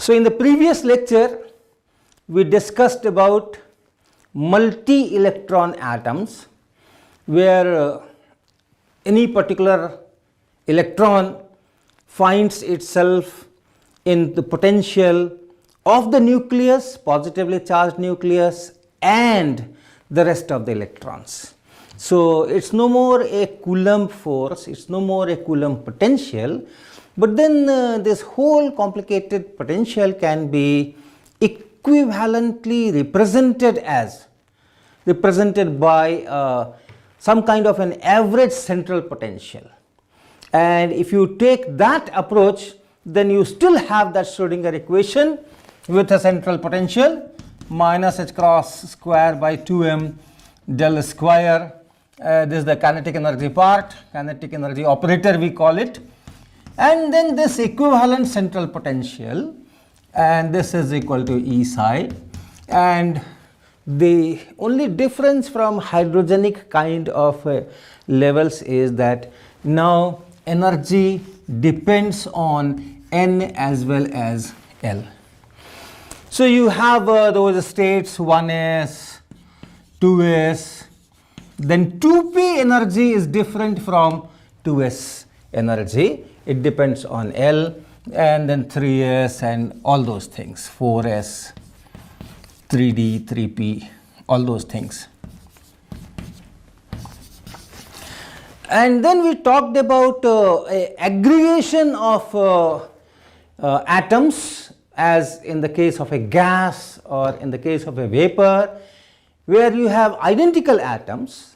So in the previous lecture, we discussed about multi-electron atoms, where any particular electron finds itself in the potential of the nucleus, positively charged nucleus, and the rest of the electrons. So it's no more a Coulomb force, it's no more a Coulomb potential, but then this whole complicated potential can be equivalently represented by some kind of an average central potential. And if you take that approach, then you still have that Schrodinger equation with a central potential minus h cross square by 2m del square. This is the kinetic energy part, kinetic energy operator we call it, and then this equivalent central potential, and this is equal to E psi. And the only difference from hydrogenic kind of levels is that now energy depends on N as well as L. So you have those states 1s, 2s, then 2p energy is different from 2s energy. It depends on L, and then 3s and all those things, 4s, 3d, 3p, all those things. And then we talked about aggregation of atoms, as in the case of a gas or in the case of a vapor, where you have identical atoms.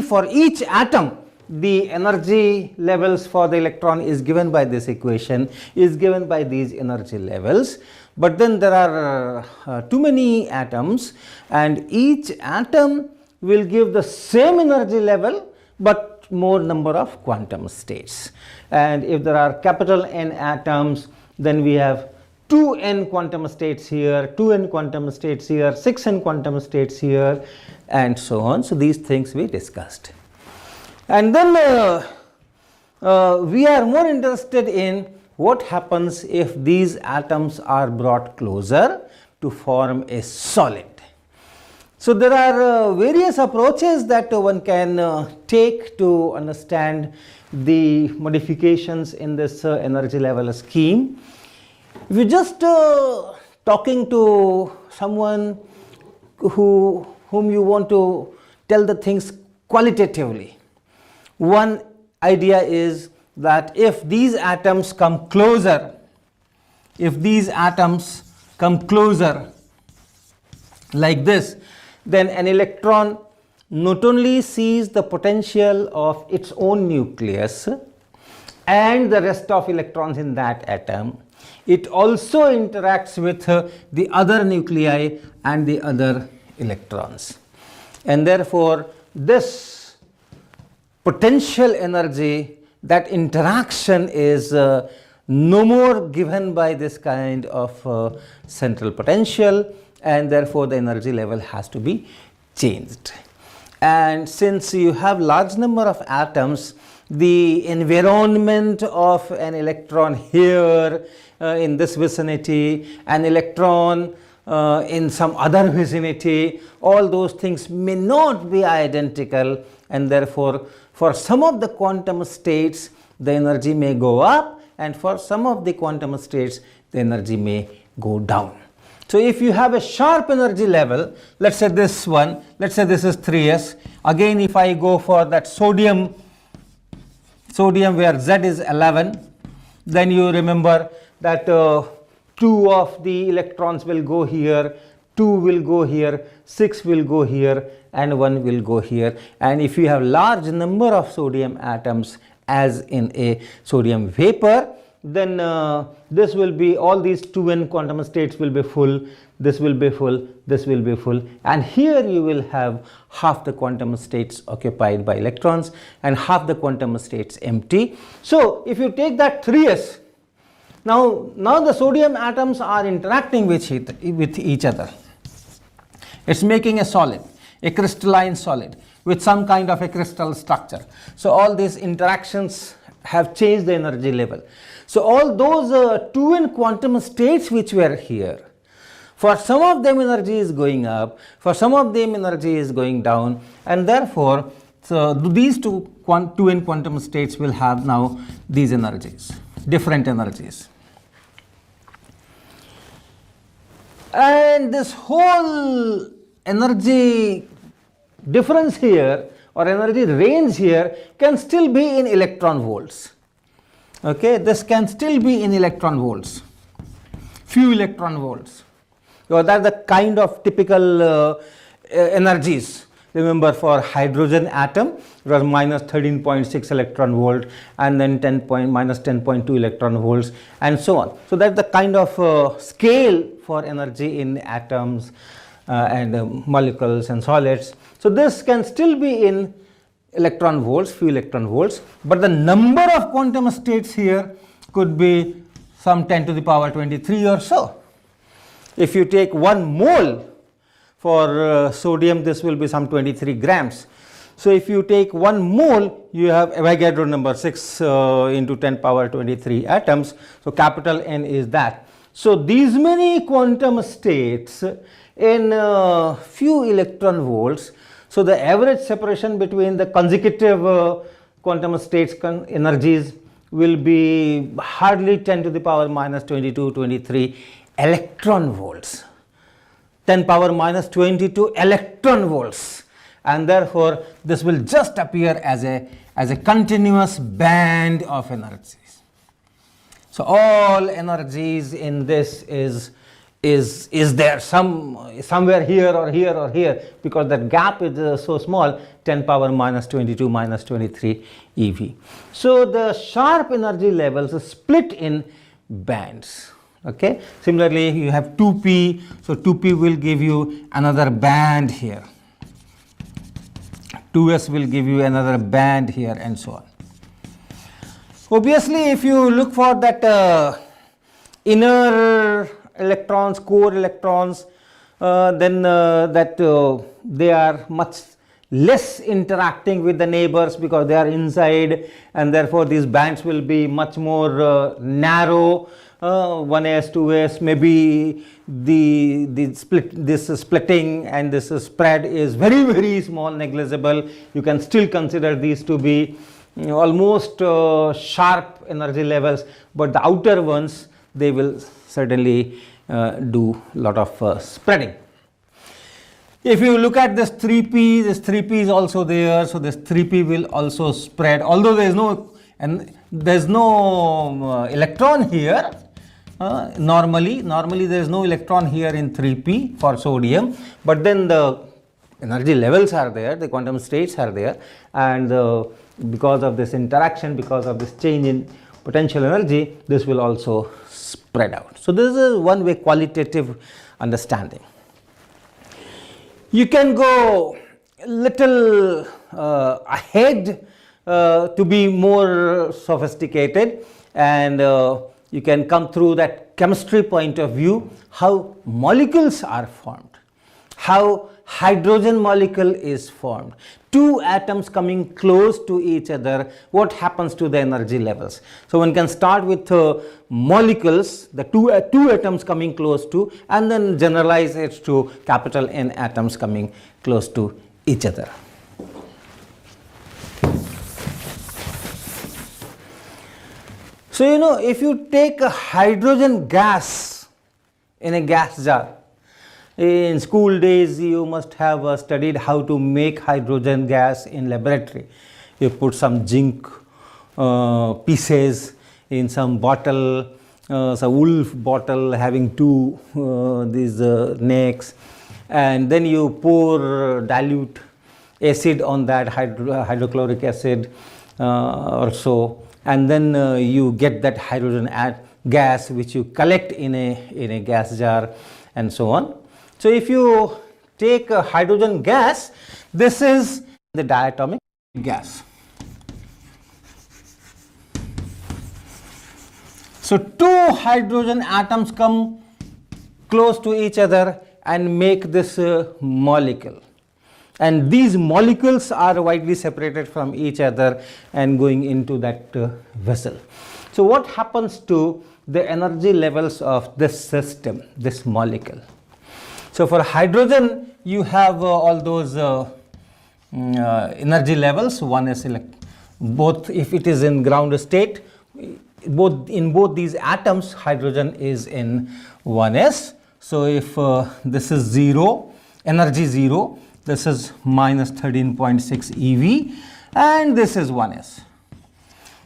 For each atom, the energy levels for the electron is given by this equation, is given by these energy levels. But then there are too many atoms, and each atom will give the same energy level but more number of quantum states. And if there are capital N atoms, then we have 2n quantum states here, 2n quantum states here, 6n quantum states here, and so on. So these things we discussed. And then we are more interested in what happens if these atoms are brought closer to form a solid. So there are various approaches that one can take to understand the modifications in this energy level scheme. If you just talking to someone whom you want to tell the things qualitatively, one idea is that if these atoms come closer, like this, then an electron not only sees the potential of its own nucleus and the rest of electrons in that atom, it also interacts with the other nuclei and the other electrons. And therefore, this potential energy, that interaction is no more given by this kind of central potential, and therefore the energy level has to be changed. And since you have large number of atoms, the environment of an electron here in this vicinity, an electron in some other vicinity, all those things may not be identical, and therefore for some of the quantum states the energy may go up, and for some of the quantum states the energy may go down. So if you have a sharp energy level, let's say this one, let's say this is 3s. Again, if I go for that sodium where Z is 11, then you remember that 2 of the electrons will go here, 2 will go here, 6 will go here, and 1 will go here. And if you have large number of sodium atoms, as in a sodium vapor, then this will be, all these 2n quantum states will be full, this will be full, this will be full, and here you will have half the quantum states occupied by electrons and half the quantum states empty. So if you take that 3s, now the sodium atoms are interacting with each other. It's making a solid, a crystalline solid with some kind of a crystal structure. So all these interactions have changed the energy level. So all those 2n quantum states which were here, for some of them energy is going up, for some of them energy is going down, and therefore so these 2n quantum states will have now these energies, different energies. And this whole energy difference here or energy range here can still be in electron volts. Okay, this can still be in electron volts, few electron volts. So that's the kind of typical energies. Remember, for hydrogen atom it was minus 13.6 electron volt, and then minus 10.2 electron volts, and so on. So that's the kind of scale for energy in atoms and molecules and solids. So this can still be in electron volts, few electron volts, but the number of quantum states here could be some 10 to the power 23 or so. If you take 1 mole for sodium, this will be some 23 grams. So if you take 1 mole, you have Avogadro number 6 into 10 power 23 atoms. So capital N is that. So these many quantum states in few electron volts. So the average separation between the consecutive quantum states energies will be hardly 10 to the power minus 22, 23 electron volts. 10 power minus 22 electron volts, and therefore this will just appear as a continuous band of energies. So all energies in this is there somewhere here or here or here, because that gap is so small, 10 power minus 22 minus 23 eV. So the sharp energy levels are split in bands. Okay. Similarly, you have 2p, so 2p will give you another band here, 2s will give you another band here, and so on. Obviously, if you look for that inner electrons, core electrons, then they are much less interacting with the neighbors because they are inside, and therefore these bands will be much more narrow. 1s, 2s, maybe this splitting and this spread is very, very small, negligible. You can still consider these to be almost sharp energy levels, but the outer ones, they will certainly do a lot of spreading. If you look at this 3p, this 3p is also there, so this 3p will also spread, although there is no electron here. Normally there is no electron here in 3p for sodium, but then the energy levels are there, the quantum states are there, and because of this interaction, because of this change in potential energy, this will also spread out. So this is one way qualitative understanding. You can go little ahead to be more sophisticated, and you can come through that chemistry point of view, how molecules are formed, how hydrogen molecule is formed. Two atoms coming close to each other, what happens to the energy levels? So one can start with molecules, the two atoms coming close to, and then generalize it to capital N atoms coming close to each other. So if you take a hydrogen gas in a gas jar, in school days you must have studied how to make hydrogen gas in laboratory. You put some zinc pieces in some bottle, some wool bottle having two these necks, and then you pour dilute acid on that, hydrochloric acid or so, and then you get that hydrogen gas which you collect in a gas jar, and so on. So if you take a hydrogen gas, this is the diatomic gas. So two hydrogen atoms come close to each other and make this molecule. and these molecules are widely separated from each other and going into that vessel. So what happens to the energy levels of this system, this molecule? So for hydrogen you have all those energy levels. One is both, if it is in ground state, in both these atoms hydrogen is in 1s. So if this is 0, energy 0, this is minus 13.6 eV, and this is 1s.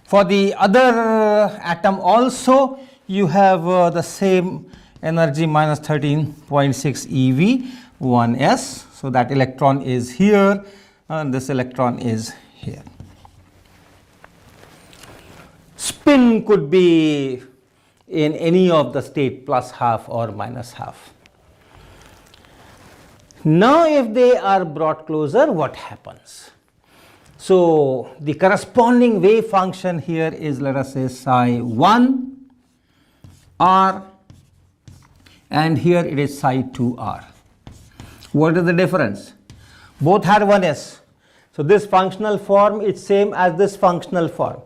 For the other atom also you have the same energy, minus 13.6 eV, 1s. So that electron is here and this electron is here. Spin could be in any of the state, plus half or minus half. Now if they are brought closer, what happens? So the corresponding wave function here is, let us say, psi 1 r, and here it is psi 2 r. What is the difference? Both are 1s. So this functional form is same as this functional form.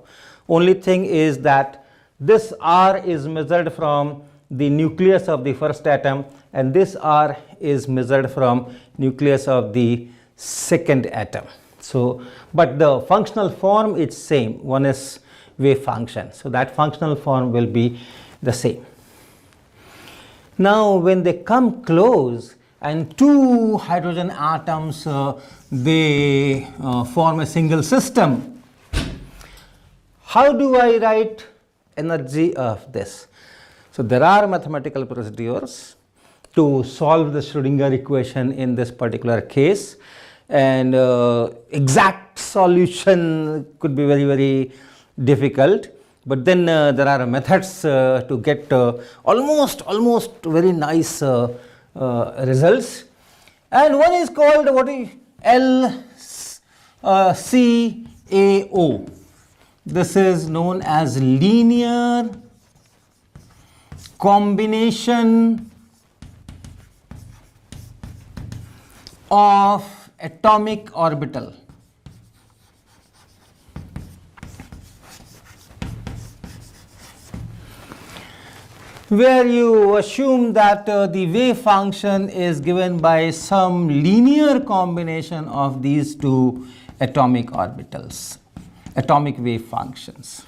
Only thing is that this r is measured from the nucleus of the first atom, and this r is measured from nucleus of the second atom. So but the functional form is same, 1s wave function. So that functional form will be the same. Now when they come close and two hydrogen atoms they form a single system, how do I write energy of this? So there are mathematical procedures to solve the Schrödinger equation in this particular case, and exact solution could be very, very difficult, but then there are methods to get almost very nice results, and one is called what is LCAO. This is known as linear combination of atomic orbital. Where you assume that the wave function is given by some linear combination of these two atomic orbitals, atomic wave functions.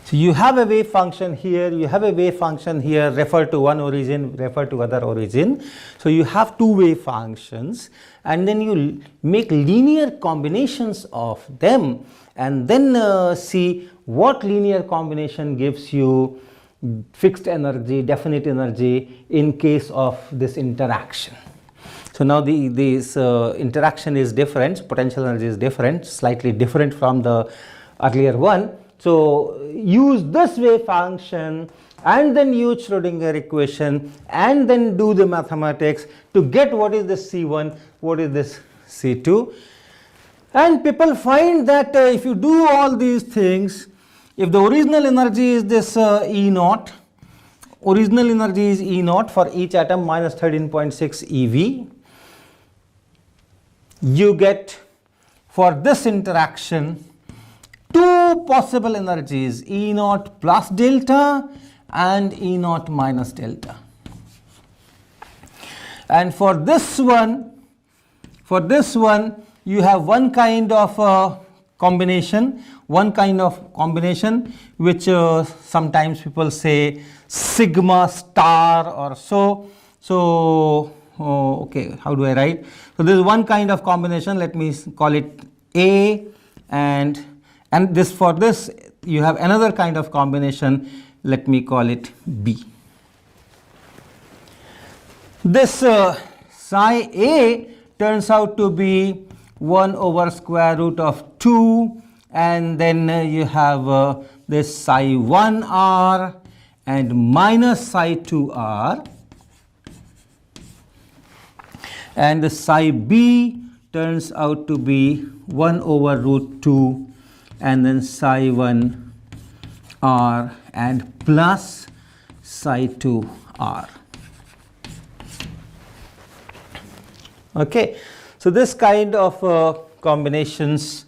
So you have a wave function here, you have a wave function here, refer to one origin, refer to other origin. So you have two wave functions, and then you make linear combinations of them, and then see what linear combination gives you fixed energy, definite energy in case of this interaction. So now this interaction is different, potential energy is different, slightly different from the earlier one. So use this wave function and then use Schrödinger equation and then do the mathematics to get what is this C1, what is this C2. And people find that if you do all these things, if the original energy is this E naught, original energy is E naught for each atom minus 13.6 eV, you get for this interaction two possible energies, E naught plus delta and E naught minus delta. And for this one you have one kind of combination, which sometimes people say sigma star or so. So okay, how do I write? So this is one kind of combination, let me call it A, and this, for this you have another kind of combination, let me call it B. This psi A turns out to be 1 over square root of 2, and then you have this psi 1 r and minus psi 2 r, and the psi B turns out to be 1 over root 2 and then psi 1 r and plus psi 2 r. Okay, so this kind of combinations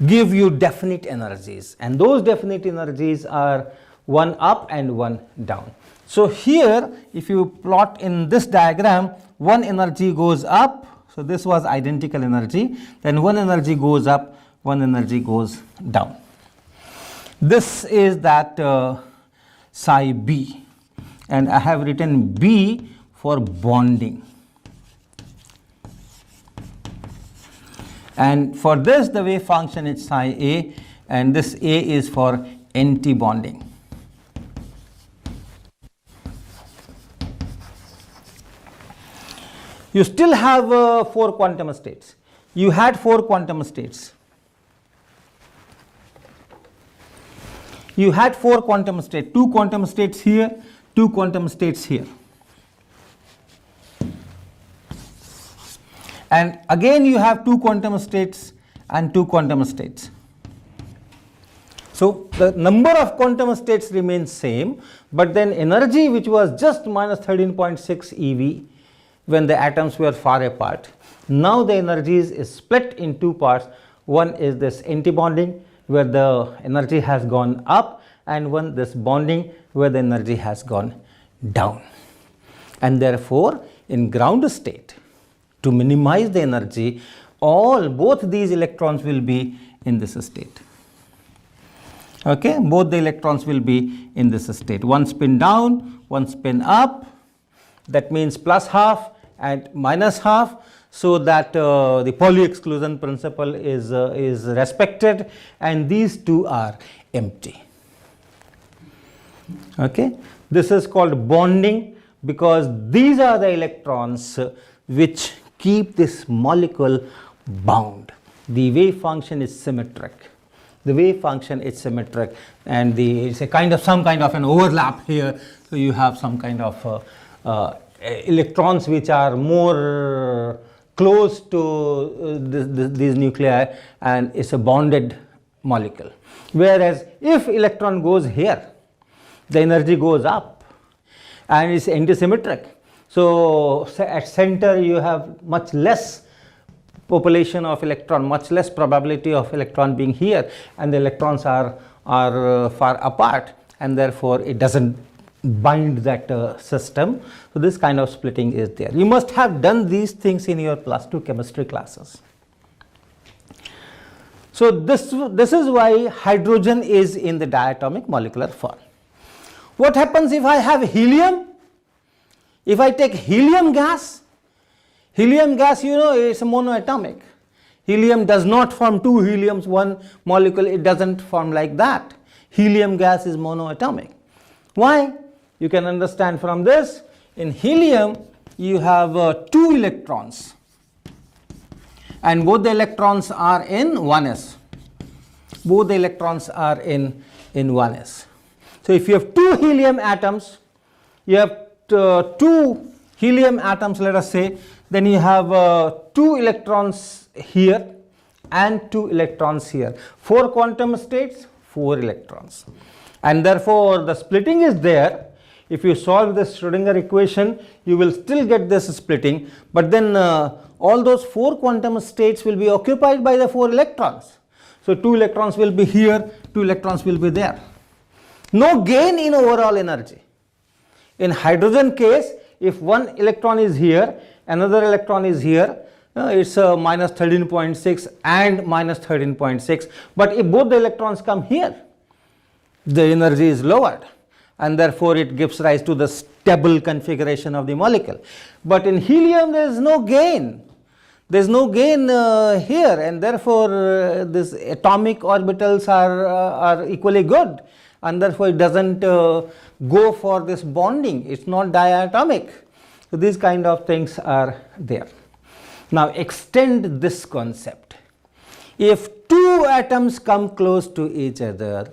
give you definite energies, and those definite energies are one up and one down. So here if you plot in this diagram, one energy goes up, so this was identical energy, then one energy goes up, one energy goes down. This is that psi b, and I have written B for bonding. And for this the wave function is psi a, and this A is for anti-bonding. You still have 4 quantum states. You had 4 quantum states. You had 4 quantum states, 2 quantum states here, 2 quantum states here. And again you have 2 quantum states and 2 quantum states. So the number of quantum states remains same, but then energy, which was just minus 13.6 eV when the atoms were far apart, now the energy is split in 2 parts. One is this anti-bonding, where the energy has gone up, and one this bonding, where the energy has gone down. And therefore in ground state, to minimize the energy, both these electrons will be in this state. Okay, both the electrons will be in this state. One spin down, one spin up, that means plus half and minus half, so that the Pauli exclusion principle is respected, and these two are empty. Okay, this is called bonding, because these are the electrons which keep this molecule bound. The wave function is symmetric. The wave function is symmetric, and it's a kind of some kind of an overlap here. So you have some kind of electrons which are more close to these nuclei, and it's a bonded molecule. Whereas if electron goes here, the energy goes up and it's antisymmetric. So at center you have much less population of electron, much less probability of electron being here, and the electrons are far apart, and therefore it doesn't bind that system. So this kind of splitting is there. You must have done these things in your +2 chemistry classes. So this is why hydrogen is in the diatomic molecular form. What happens if I have helium? If I take helium gas, you know, is monoatomic. Helium does not form 2 heliums, one molecule, it doesn't form like that. Helium gas is monoatomic. Why? You can understand from this. In helium you have 2 electrons, and both the electrons are in 1s. Both the electrons are in 1s. So if you have 2 helium atoms, you have 2 helium atoms, let us say, then you have 2 electrons here and 2 electrons here. 4 quantum states, 4 electrons. And therefore the splitting is there. If you solve this Schrodinger equation, you will still get this splitting, but then all those 4 quantum states will be occupied by the 4 electrons. So 2 electrons will be here, 2 electrons will be there. No gain in overall energy. In hydrogen case, if one electron is here, another electron is here, it's minus 13.6 and minus 13.6, but if both the electrons come here, the energy is lowered, and therefore it gives rise to the stable configuration of the molecule. But in helium there is no gain. There is no gain here, and therefore these atomic orbitals are equally good, and therefore it doesn't go for this bonding. It's not diatomic. So these kind of things are there. Now extend this concept. If 2 atoms come close to each other,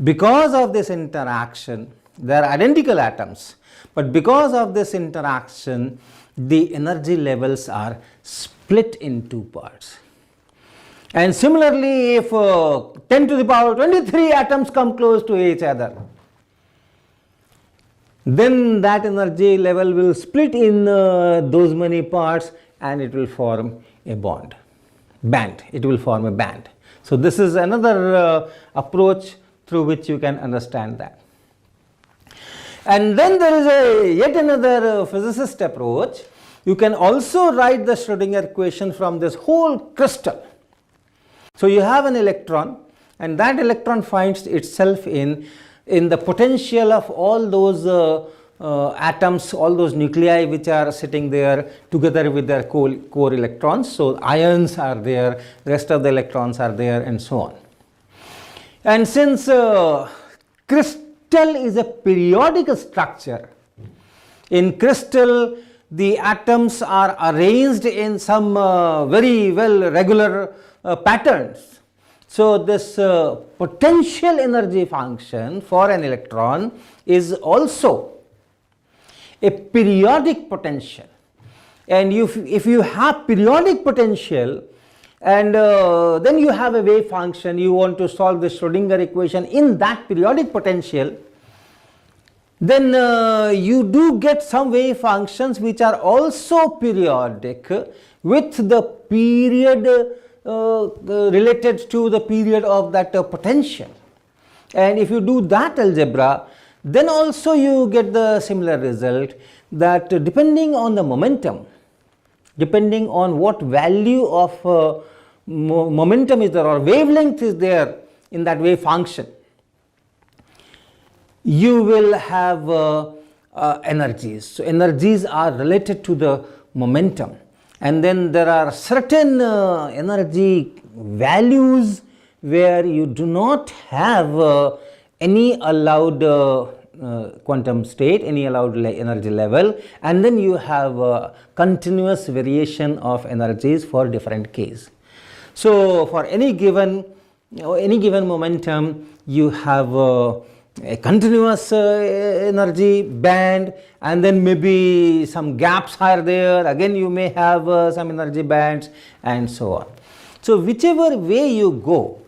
because of this interaction, they are identical atoms, but because of this interaction, the energy levels are split in 2 parts. And similarly, if 10 to the power 23 atoms come close to each other, then that energy level will split in those many parts, and it will form a band. It will form a band. So this is another approach through which you can understand that. And then there is yet another physicist approach. You can also write the Schrödinger equation from this whole crystal. So you have an electron, and that electron finds itself in the potential of all those atoms, all those nuclei which are sitting there together with their core electrons. So ions are there, rest of the electrons are there, and so on. And since crystal is a periodic structure, in crystal the atoms are arranged in some very well regular patterns. So this potential energy function for an electron is also a periodic potential. And if you have periodic potential, and then you have a wave function, you want to solve the Schrödinger equation in that periodic potential, then you do get some wave functions which are also periodic with the period related to the period of that potential. And if you do that algebra, then also you get the similar result, that depending on the momentum, depending on what value of momentum is there or wavelength is there in that wave function, you will have energies. So energies are related to the momentum, and then there are certain energy values where you do not have any allowed quantum state, any allowed energy level, and then you have continuous variation of energies for different case. So for any given momentum, you have a continuous energy band, and then maybe some gaps are there, again you may have some energy bands, and so on. So whichever way you go,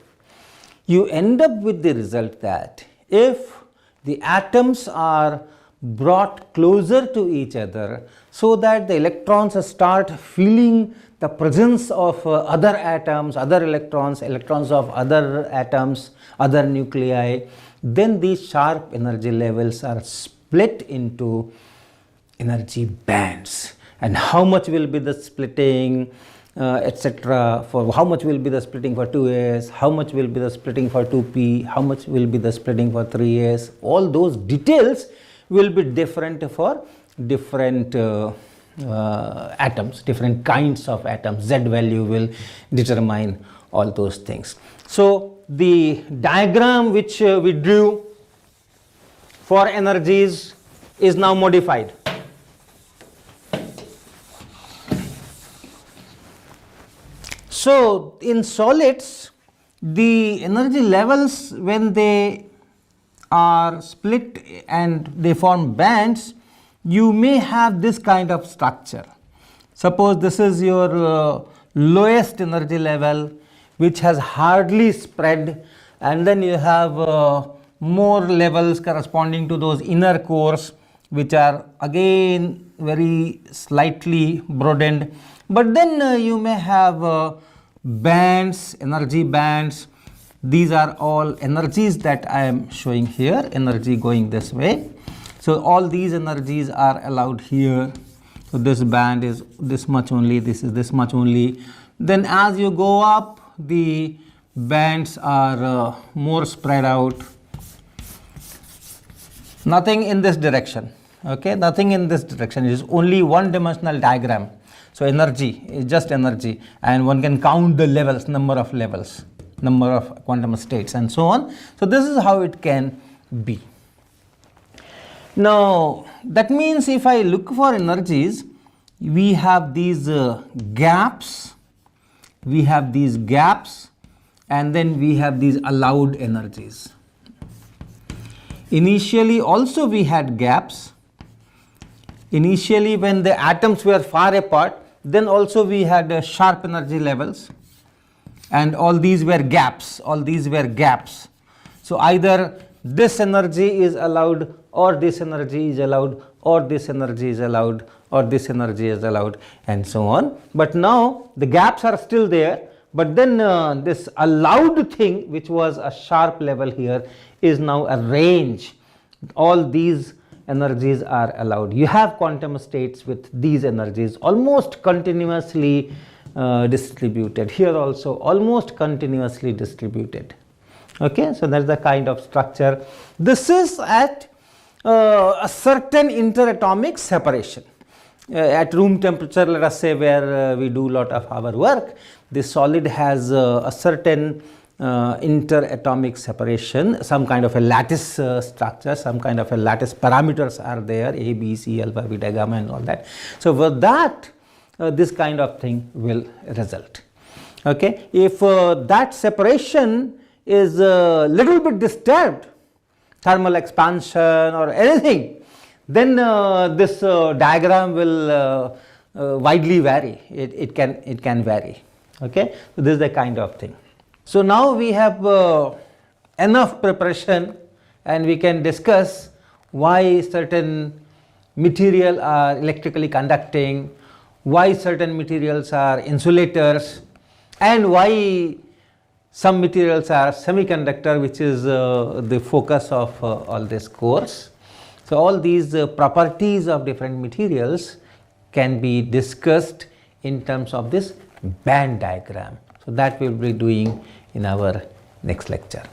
you end up with the result that if the atoms are brought closer to each other so that the electrons start feeling the presence of other atoms, other electrons of other atoms, other nuclei, then these sharp energy levels are split into energy bands. And how much will be the splitting, etc., for how much will be the splitting for 2s, how much will be the splitting for 2p, how much will be the splitting for 3s, all those details will be different for different atoms, different kinds of atoms. Z value will determine all those things. So the diagram which we drew for energies is now modified. So in solids, the energy levels, when they are split and they form bands, you may have this kind of structure. Suppose this is your lowest energy level, which has hardly spread, and then you have more levels corresponding to those inner cores, which are again very slightly broadened. But then you may have bands, energy bands. These are all energies that I am showing here, energy going this way. So all these energies are allowed here. So this band is this much only, this is this much only. Then as you go up, the bands are more spread out. Nothing in this direction, okay, nothing in this direction. It is only one dimensional diagram. So energy is just energy, and one can count the levels, number of levels, number of quantum states, and so on. So this is how it can be. Now that means if I look for energies, we have these gaps, and then we have these allowed energies. Initially also we had gaps. Initially when the atoms were far apart, then also we had sharp energy levels, and all these were gaps, So either this energy is allowed, or this energy is allowed, or this energy is allowed, or this energy is allowed, and so on. But now the gaps are still there, but then this allowed thing, which was a sharp level here, is now a range. All these energies are allowed. You have quantum states with these energies almost continuously distributed. Here also almost continuously distributed. Okay, so that's the kind of structure. This is at a certain interatomic separation. At room temperature, let us say, where we do a lot of our work, this solid has a certain interatomic separation, some kind of a lattice structure, some kind of a lattice parameters are there, A, B, C, alpha, beta, gamma, and all that. So with that, this kind of thing will result. Okay, if that separation is a little bit disturbed, thermal expansion or anything, then this diagram will widely vary. It can vary. Okay, so this is the kind of thing. So now we have enough preparation, and we can discuss why certain material are electrically conducting, why certain materials are insulators, and why some materials are semiconductor, which is the focus of all this course. So all these properties of different materials can be discussed in terms of this band diagram. So that we will be doing in our next lecture.